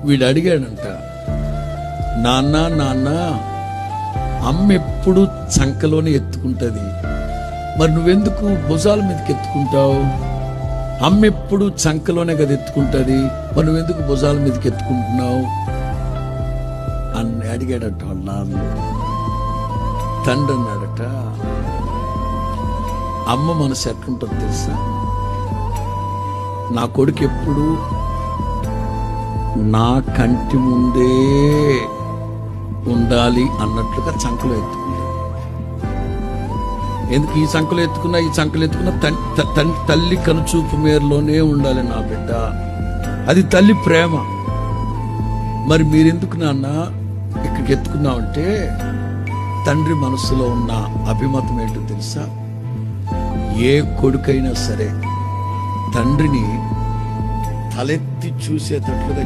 వీడు అడిగాడంట, నాన్న నాన్న, అమ్మ ఎప్పుడు చంకలోనే ఎత్తుకుంటది, మరి నువ్వెందుకు భుజాల మీదకి ఎత్తుకుంటావు? అమ్మ ఎప్పుడు చంకలోనే కదా ఎత్తుకుంటది, మరి నువ్వెందుకు భుజాల మీదకి ఎత్తుకుంటున్నావు అని అడిగాడట వాళ్ళ నాన్న. తండ్రి అన్నాడట, అమ్మ మనసు ఎట్లుంటుందో తెలుసా, నా కొడుకు ఎప్పుడు నా కంటి ముందే ఉండాలి అన్నట్లుగా చంకలో ఎత్తుకుంటాడు. ఎందుకు ఈ చంకలో ఎత్తుకున్నా, ఈ చంకలు ఎత్తుకున్నా తల్లి కనుచూపు మేరలోనే ఉండాలి నా బిడ్డ, అది తల్లి ప్రేమ. మరి మీరెందుకు నాన్న ఇక్కడికి ఎత్తుకున్నామంటే, తండ్రి మనసులో ఉన్న అభిమతం ఏంటో తెలుసా, ఏ కొడుకైనా సరే తండ్రిని తలెత్తి చూసేటట్లుగా